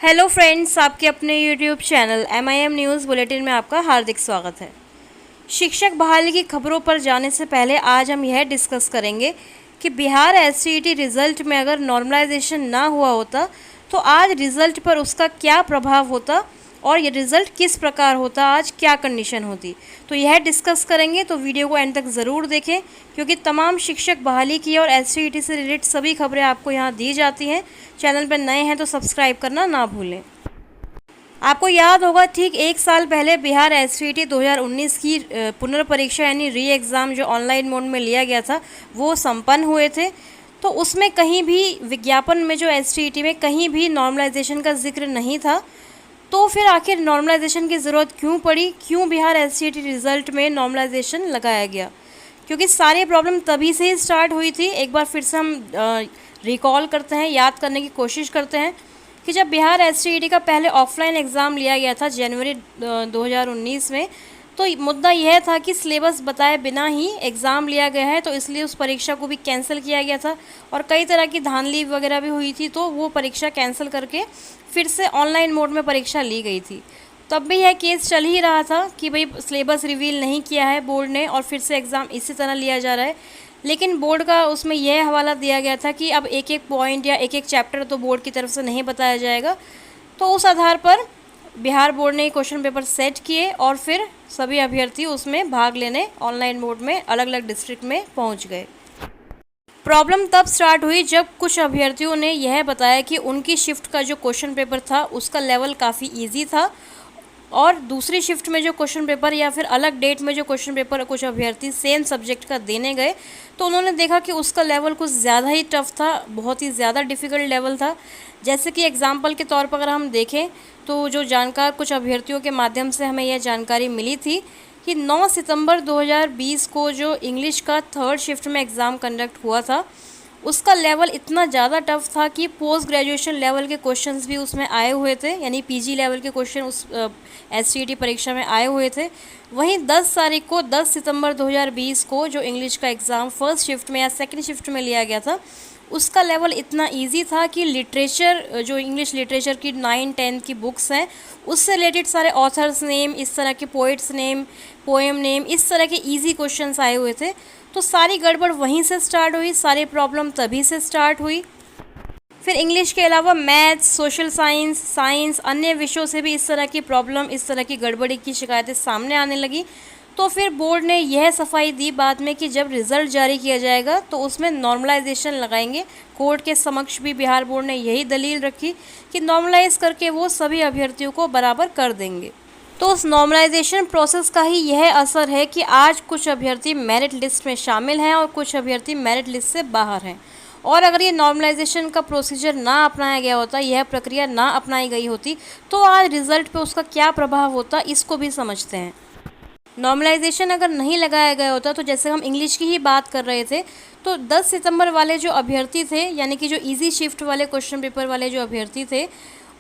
Hello friends, आपके अपने YouTube channel MIM news bulletin में आपका हार्दिक स्वागत है। शिक्षक बहाली की खबरों पर जाने से पहले आज हम यह डिस्कस करेंगे कि बिहार SCET रिज़ल्ट में अगर नॉर्मलाइजेशन ना हुआ होता तो आज रिज़ल्ट पर उसका क्या प्रभाव होता और ये रिज़ल्ट किस प्रकार होता, आज क्या कंडीशन होती। तो यह डिस्कस करेंगे, तो वीडियो को एंड तक ज़रूर देखें क्योंकि तमाम शिक्षक बहाली की और SCET से रिलेटेड सभी खबरें आपको यहाँ दी जाती हैं। चैनल पर नए हैं तो सब्सक्राइब करना ना भूलें। आपको याद होगा ठीक एक साल पहले बिहार SCET 2019 की पुनर्परीक्षा यानी री एग्ज़ाम जो ऑनलाइन मोड में लिया गया था वो संपन्न हुए थे। तो उसमें कहीं भी विज्ञापन में जो SCET में कहीं भी नॉर्मलाइजेशन का जिक्र नहीं था। तो फिर आखिर नॉर्मलाइजेशन की ज़रूरत क्यों पड़ी, क्यों बिहार SCET रिज़ल्ट में नॉर्मलाइजेशन लगाया गया? क्योंकि सारी प्रॉब्लम तभी से ही स्टार्ट हुई थी। एक बार फिर से हम रिकॉल करते हैं, याद करने की कोशिश करते हैं कि जब बिहार SCET का पहले ऑफलाइन एग्ज़ाम लिया गया था जनवरी 2019 में, तो मुद्दा यह था कि सिलेबस बताए बिना ही एग्ज़ाम लिया गया है, तो इसलिए उस परीक्षा को भी कैंसिल किया गया था और कई तरह की धांधली वगैरह भी हुई थी। तो वो परीक्षा कैंसिल करके फिर से ऑनलाइन मोड में परीक्षा ली गई थी। तब भी यह केस चल ही रहा था कि भाई सिलेबस रिवील नहीं किया है बोर्ड ने और फिर से एग्ज़ाम इसी तरह लिया जा रहा है। लेकिन बोर्ड का उसमें यह हवाला दिया गया था कि अब एक एक पॉइंट या एक एक चैप्टर तो बोर्ड की तरफ से नहीं बताया जाएगा। तो उस आधार पर बिहार बोर्ड ने क्वेश्चन पेपर सेट किए और फिर सभी अभ्यर्थी उसमें भाग लेने ऑनलाइन मोड में अलग अलग डिस्ट्रिक्ट में पहुंच गए। प्रॉब्लम तब स्टार्ट हुई जब कुछ अभ्यर्थियों ने यह बताया कि उनकी शिफ्ट का जो क्वेश्चन पेपर था उसका लेवल काफ़ी इजी था और दूसरी शिफ्ट में जो क्वेश्चन पेपर या फिर अलग डेट में जो क्वेश्चन पेपर कुछ अभ्यर्थी सेम सब्जेक्ट का देने गए तो उन्होंने देखा कि उसका लेवल कुछ ज़्यादा ही टफ था, बहुत ही ज़्यादा डिफ़िकल्ट लेवल था। जैसे कि एग्जांपल के तौर पर अगर हम देखें तो जो जानकार कुछ अभ्यर्थियों के माध्यम से हमें यह जानकारी मिली थी कि 9 सितंबर 2020 को जो इंग्लिश का थर्ड शिफ्ट में एग्ज़ाम कंडक्ट हुआ था उसका लेवल इतना ज़्यादा टफ था कि पोस्ट ग्रेजुएशन लेवल के क्वेश्चंस भी उसमें आए हुए थे, यानी PG लेवल के क्वेश्चन उस SCET परीक्षा में आए हुए थे। वहीं 10 तारीख को 10 सितंबर 2020 को जो इंग्लिश का एग्ज़ाम फर्स्ट शिफ्ट में या सेकंड शिफ्ट में लिया गया था उसका लेवल इतना इजी था कि लिटरेचर जो इंग्लिश लिटरेचर की 9-10 की बुक्स हैं उससे रिलेटेड सारे ऑथर्स नेम, इस तरह के पोइट्स नेम, पोएम नेम, इस तरह के इजी क्वेश्चंस आए हुए थे। तो सारी गड़बड़ वहीं से स्टार्ट हुई, सारी प्रॉब्लम तभी से स्टार्ट हुई। फिर इंग्लिश के अलावा मैथ्स, सोशल साइंस, अन्य विषयों से भी इस तरह की प्रॉब्लम, इस तरह की गड़बड़ी की शिकायतें सामने आने लगी। तो फिर बोर्ड ने यह सफाई दी बाद में कि जब रिज़ल्ट जारी किया जाएगा तो उसमें नॉर्मलाइजेशन लगाएंगे। कोर्ट के समक्ष भी बिहार बोर्ड ने यही दलील रखी कि नॉर्मलाइज करके वो सभी अभ्यर्थियों को बराबर कर देंगे। तो उस नॉर्मलाइजेशन प्रोसेस का ही यह असर है कि आज कुछ अभ्यर्थी मेरिट लिस्ट में शामिल हैं और कुछ अभ्यर्थी मेरिट लिस्ट से बाहर हैं। और अगर ये नॉर्मलाइजेशन का प्रोसीजर ना अपनाया गया होता, यह प्रक्रिया ना अपनाई गई होती, तो आज रिज़ल्ट पे उसका क्या प्रभाव होता, इसको भी समझते हैं। नॉर्मलाइजेशन अगर नहीं लगाया गया होता तो जैसे हम इंग्लिश की ही बात कर रहे थे तो 10 सितंबर वाले जो अभ्यर्थी थे, यानी कि जो इजी शिफ्ट वाले क्वेश्चन पेपर वाले जो अभ्यर्थी थे,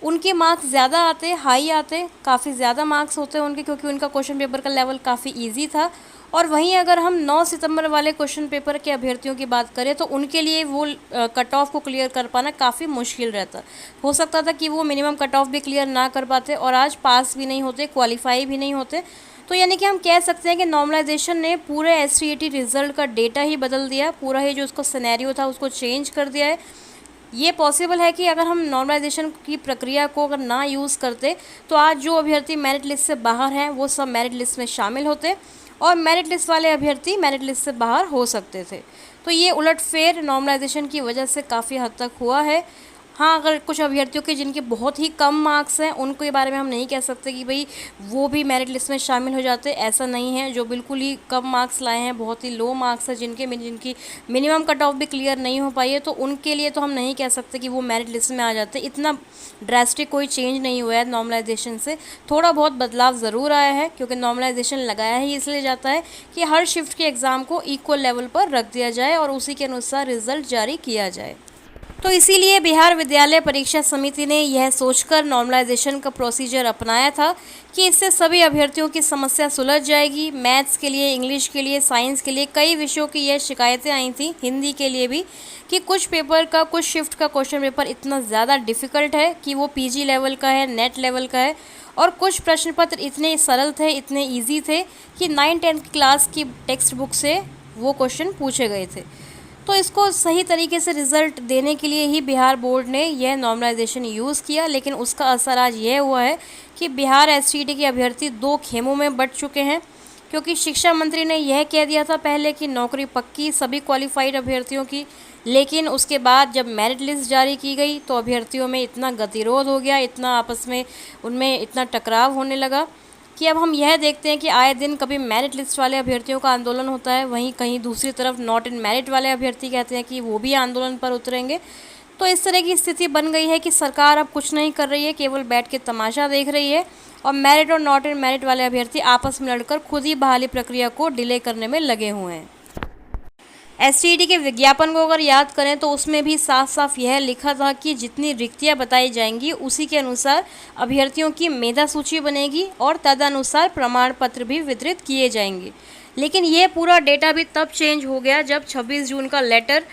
उनके मार्क्स ज़्यादा आते, हाई आते, काफ़ी ज़्यादा मार्क्स होते उनके, क्योंकि उनका क्वेश्चन पेपर का लेवल काफ़ी इजी था। और वहीं अगर हम 9 सितंबर वाले क्वेश्चन पेपर के अभ्यर्थियों की बात करें तो उनके लिए वो कट ऑफ को क्लियर कर पाना काफ़ी मुश्किल रहता। हो सकता था कि वो मिनिमम कट ऑफ भी क्लियर ना कर पाते और आज पास भी नहीं होते, क्वालिफाई भी नहीं होते। तो यानी कि हम कह सकते हैं कि नॉर्मलाइजेशन ने पूरे SCET रिज़ल्ट का डेटा ही बदल दिया, पूरा ही जो उसका सिनेरियो था उसको चेंज कर दिया है। ये पॉसिबल है कि अगर हम नॉर्मलाइजेशन की प्रक्रिया को अगर ना यूज़ करते तो आज जो अभ्यर्थी मेरिट लिस्ट से बाहर हैं वो सब मेरिट लिस्ट में शामिल होते और मेरिट लिस्ट वाले अभ्यर्थी मेरिट लिस्ट से बाहर हो सकते थे। तो ये उलटफेर नॉर्मलाइजेशन की वजह से काफ़ी हद तक हुआ है। हाँ, अगर कुछ अभ्यर्थियों के जिनके बहुत ही कम मार्क्स हैं उनके बारे में हम नहीं कह सकते कि भाई वो भी मेरिट लिस्ट में शामिल हो जाते, ऐसा नहीं है। जो बिल्कुल ही कम मार्क्स लाए हैं, बहुत ही लो मार्क्स है जिनकी मिनिमम कट ऑफ भी क्लियर नहीं हो पाई है, तो उनके लिए तो हम नहीं कह सकते कि वो मेरिट लिस्ट में आ जाते। इतना ड्रास्टिक कोई चेंज नहीं हुआ है नॉर्मलाइजेशन से, थोड़ा बहुत बदलाव ज़रूर आया है क्योंकि नॉर्मलाइजेशन लगाया ही इसलिए जाता है कि हर शिफ्ट के एग्ज़ाम को इक्वल लेवल पर रख दिया जाए और उसी के अनुसार रिज़ल्ट जारी किया जाए। तो इसीलिए बिहार विद्यालय परीक्षा समिति ने यह सोचकर नॉर्मलाइजेशन का प्रोसीजर अपनाया था कि इससे सभी अभ्यर्थियों की समस्या सुलझ जाएगी। मैथ्स के लिए, इंग्लिश के लिए, साइंस के लिए कई विषयों की यह शिकायतें आई थी, हिंदी के लिए भी, कि कुछ पेपर का, कुछ शिफ्ट का क्वेश्चन पेपर इतना ज़्यादा डिफ़िकल्ट है कि वो पीजी लेवल का है, नेट लेवल का है, और कुछ प्रश्न पत्र इतने सरल थे, इतने ईजी थे कि 9-10 क्लास की टेक्स्ट बुक से वो क्वेश्चन पूछे गए थे। तो इसको सही तरीके से रिज़ल्ट देने के लिए ही बिहार बोर्ड ने यह नॉर्मलाइजेशन यूज़ किया, लेकिन उसका असर आज यह हुआ है कि बिहार एसटीईटी के अभ्यर्थी दो खेमों में बंट चुके हैं। क्योंकि शिक्षा मंत्री ने यह कह दिया था पहले कि नौकरी पक्की सभी क्वालिफाइड अभ्यर्थियों की, लेकिन उसके बाद जब मेरिट लिस्ट जारी की गई तो अभ्यर्थियों में इतना गतिरोध हो गया, इतना आपस में उनमें इतना टकराव होने लगा कि अब हम यह देखते हैं कि आए दिन कभी मेरिट लिस्ट वाले अभ्यर्थियों का आंदोलन होता है, वहीं कहीं दूसरी तरफ नॉट इन मेरिट वाले अभ्यर्थी कहते हैं कि वो भी आंदोलन पर उतरेंगे। तो इस तरह की स्थिति बन गई है कि सरकार अब कुछ नहीं कर रही है, केवल बैठ के तमाशा देख रही है, और मेरिट और नॉट इन मेरिट वाले अभ्यर्थी आपस में लड़कर खुद ही बहाली प्रक्रिया को डिले करने में लगे हुए हैं। एसटीईटी के विज्ञापन को अगर याद करें तो उसमें भी साफ साफ यह लिखा था कि जितनी रिक्तियां बताई जाएंगी उसी के अनुसार अभ्यर्थियों की मेधा सूची बनेगी और तदनुसार प्रमाण पत्र भी वितरित किए जाएंगे। लेकिन यह पूरा डेटा भी तब चेंज हो गया जब 26 जून का लेटर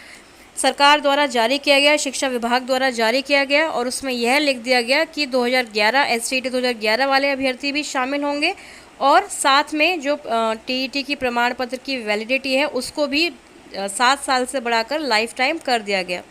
सरकार द्वारा जारी किया गया, शिक्षा विभाग द्वारा जारी किया गया, और उसमें यह लिख दिया गया कि 2011 एसटीईटी 2011 वाले अभ्यर्थी भी शामिल होंगे, और साथ में जो टीईटी की प्रमाण पत्र की वैलिडिटी है उसको भी 7 साल से बढ़ाकर लाइफ टाइम कर दिया गया।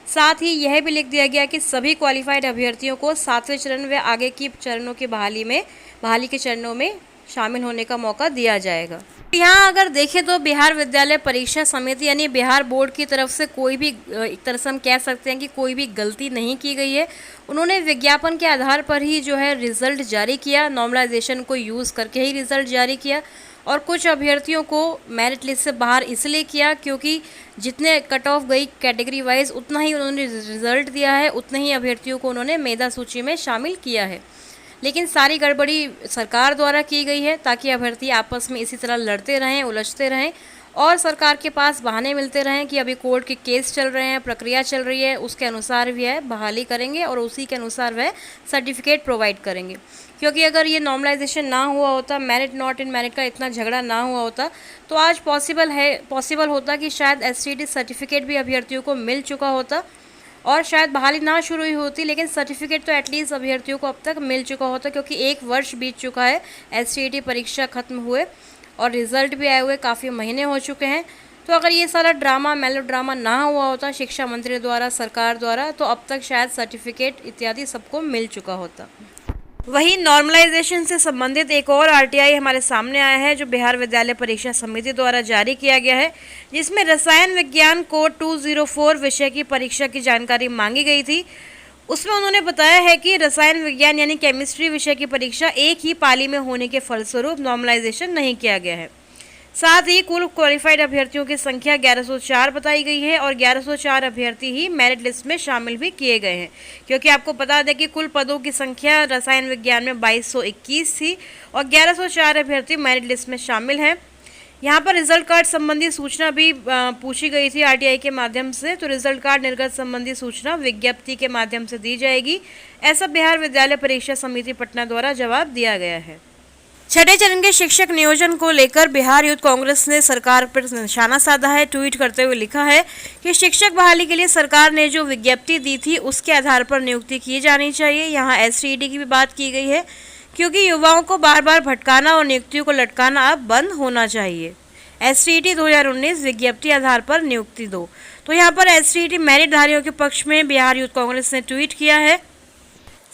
साथ ही यह भी लिख दिया गया कि सभी क्वालिफाइड अभ्यर्थियों को 7वें चरण व आगे की चरणों की बहाली के चरणों में शामिल होने का मौका दिया जाएगा। यहाँ अगर देखें तो बिहार विद्यालय परीक्षा समिति यानी बिहार बोर्ड की तरफ से कोई भी, एक तरह से हम कह सकते हैं कि कोई भी गलती नहीं की गई है। उन्होंने विज्ञापन के आधार पर ही जो है रिज़ल्ट जारी किया, नॉर्मलाइजेशन को यूज़ करके ही रिज़ल्ट जारी किया, और कुछ अभ्यर्थियों को मेरिट लिस्ट से बाहर इसलिए किया क्योंकि जितने कट ऑफ गई कैटेगरी वाइज उतना ही उन्होंने रिज़ल्ट दिया है, उतने ही अभ्यर्थियों को उन्होंने मेधा सूची में शामिल किया है। लेकिन सारी गड़बड़ी सरकार द्वारा की गई है ताकि अभ्यर्थी आपस में इसी तरह लड़ते रहें, उलझते रहें, और सरकार के पास बहाने मिलते रहें कि अभी कोर्ट के केस चल रहे हैं, प्रक्रिया चल रही है, उसके अनुसार वह बहाली करेंगे और उसी के अनुसार वह सर्टिफिकेट प्रोवाइड करेंगे। क्योंकि अगर ये नॉर्मलाइजेशन ना हुआ होता, मेरिट नॉट इन मेरिट का इतना झगड़ा ना हुआ होता, तो आज पॉसिबल होता कि शायद एसटीईटी सर्टिफिकेट भी अभ्यर्थियों को मिल चुका होता और शायद बहाली ना शुरू हुई होती, लेकिन सर्टिफिकेट तो एटलीस्ट अभ्यर्थियों को अब तक मिल चुका होता, क्योंकि 1 वर्ष बीत चुका है एसटीईटी परीक्षा खत्म हुए और रिज़ल्ट भी आए हुए काफ़ी महीने हो चुके हैं। तो अगर ये सारा ड्रामा, मेलोड्रामा ना हुआ होता शिक्षा मंत्री द्वारा, सरकार द्वारा, तो अब तक शायद सर्टिफिकेट इत्यादि सबको मिल चुका होता। वहीं नॉर्मलाइजेशन से संबंधित एक और आरटीआई हमारे सामने आया है जो बिहार विद्यालय परीक्षा समिति द्वारा जारी किया गया है, जिसमें रसायन विज्ञान कोड 204 विषय की परीक्षा की जानकारी मांगी गई थी। उसमें उन्होंने बताया है कि रसायन विज्ञान यानी केमिस्ट्री विषय की परीक्षा एक ही पाली में होने के फलस्वरूप नॉर्मलाइजेशन नहीं किया गया है। साथ ही कुल क्वालिफाइड अभ्यर्थियों की संख्या 1104 बताई गई है और 1104 अभ्यर्थी ही मेरिट लिस्ट में शामिल भी किए गए हैं, क्योंकि आपको बता दें कि कुल पदों की संख्या रसायन विज्ञान में 2221 थी और 1104 अभ्यर्थी मेरिट लिस्ट में शामिल हैं। यहाँ पर रिजल्ट कार्ड संबंधी सूचना भी पूछी गई थी आरटीआई के माध्यम से, तो रिजल्ट कार्ड निर्गत संबंधी सूचना विज्ञप्ति के माध्यम से दी जाएगी, ऐसा बिहार विद्यालय परीक्षा समिति पटना द्वारा जवाब दिया गया है। छठे चरण के शिक्षक नियोजन को लेकर बिहार यूथ कांग्रेस ने सरकार पर निशाना साधा है। ट्वीट करते हुए लिखा है कि शिक्षक बहाली के लिए सरकार ने जो विज्ञप्ति दी थी उसके आधार पर नियुक्ति की जानी चाहिए। यहाँ एसटीईटी की भी बात की गई है, क्योंकि युवाओं को बार बार भटकाना और नियुक्तियों को लटकाना अब बंद होना चाहिए। एसटीईटी 2019 विज्ञप्ति आधार पर नियुक्ति दो। तो यहाँ पर एसटीईटी मेरिटधारियों के पक्ष में बिहार यूथ कांग्रेस ने ट्वीट किया है।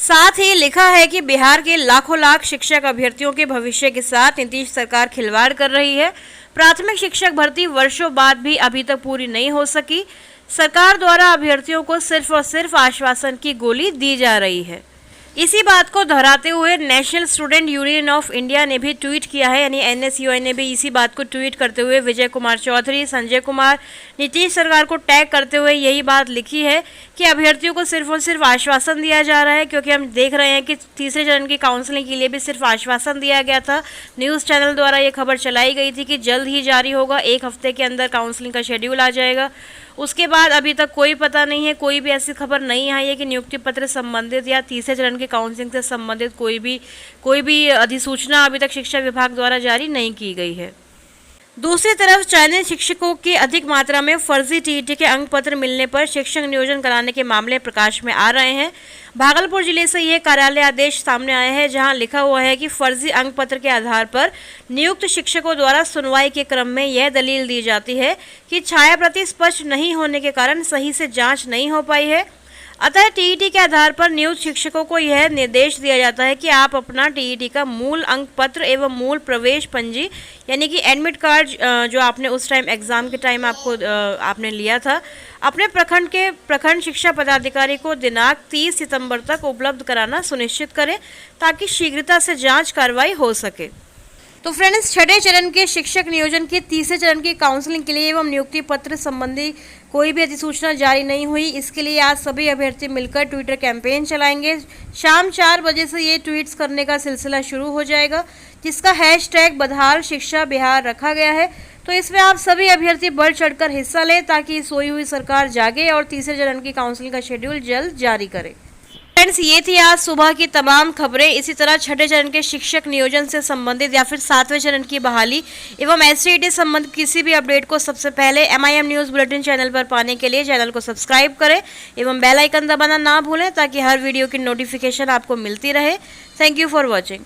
साथ ही लिखा है कि बिहार के लाखों लाख शिक्षक अभ्यर्थियों के भविष्य के साथ नीतीश सरकार खिलवाड़ कर रही है। प्राथमिक शिक्षक भर्ती वर्षों बाद भी अभी तक पूरी नहीं हो सकी। सरकार द्वारा अभ्यर्थियों को सिर्फ और सिर्फ आश्वासन की गोली दी जा रही है। इसी बात को दोहराते हुए national student union of India ने भी ट्वीट किया है, यानी एनएसयूआई ने भी इसी बात को ट्वीट करते हुए विजय कुमार चौधरी, संजय कुमार, नीतीश सरकार को टैग करते हुए यही बात लिखी है कि अभ्यर्थियों को सिर्फ और सिर्फ आश्वासन दिया जा रहा है, क्योंकि हम देख रहे हैं कि तीसरे चरण की काउंसलिंग के लिए भी सिर्फ आश्वासन दिया गया था। न्यूज़ चैनल द्वारा ये खबर चलाई गई थी कि जल्द ही जारी होगा, 1 हफ्ते के अंदर काउंसलिंग का शेड्यूल आ जाएगा। उसके बाद अभी तक कोई पता नहीं है, कोई भी ऐसी खबर नहीं आई है कि नियुक्ति पत्र संबंधित या तीसरे चरण की काउंसलिंग से संबंधित कोई भी अधिसूचना अभी तक शिक्षा विभाग द्वारा जारी नहीं की गई है। दूसरी तरफ चयनित शिक्षकों की अधिक मात्रा में फर्जी टीईटी के अंक पत्र मिलने पर शिक्षक नियोजन कराने के मामले प्रकाश में आ रहे हैं। भागलपुर जिले से यह कार्यालय आदेश सामने आया है, जहां लिखा हुआ है कि फर्जी अंक पत्र के आधार पर नियुक्त शिक्षकों द्वारा सुनवाई के क्रम में यह दलील दी जाती है कि छायाप्रति स्पष्ट नहीं होने के कारण सही से जाँच नहीं हो पाई है। अतः टीईटी के आधार पर नियुक्त शिक्षकों को यह निर्देश दिया जाता है कि आप अपना टीईटी का मूल अंक पत्र एवं मूल प्रवेश पंजी यानी कि एडमिट कार्ड जो आपने उस टाइम एग्जाम के टाइम आपने लिया था, अपने प्रखंड शिक्षा पदाधिकारी को दिनांक 30 सितंबर तक उपलब्ध कराना सुनिश्चित करें ताकि शीघ्रता से जांच कार्रवाई हो सके। तो फ्रेंड्स, छठे चरण के शिक्षक नियोजन के तीसरे चरण की काउंसलिंग के लिए एवं नियुक्ति पत्र संबंधी कोई भी अधिसूचना जारी नहीं हुई। इसके लिए आज सभी अभ्यर्थी मिलकर ट्विटर कैंपेन चलाएंगे। शाम 4 बजे से ये ट्वीट्स करने का सिलसिला शुरू हो जाएगा, जिसका हैशटैग बदहाल शिक्षा बिहार रखा गया है। तो इसमें आप सभी अभ्यर्थी बढ़ चढ़कर हिस्सा लें ताकि सोई हुई सरकार जागे और तीसरे चरण की काउंसलिंग का शेड्यूल जल्द जारी करे। फ्रेंड्स, ये थी आज सुबह की तमाम खबरें। इसी तरह छठे चरण के शिक्षक नियोजन से संबंधित या फिर 7वें चरण की बहाली एवं एससीईटी संबंधित किसी भी अपडेट को सबसे पहले MIM न्यूज़ बुलेटिन चैनल पर पाने के लिए चैनल को सब्सक्राइब करें एवं बेल आइकन दबाना ना भूलें ताकि हर वीडियो की नोटिफिकेशन आपको मिलती रहे। Thank you for watching.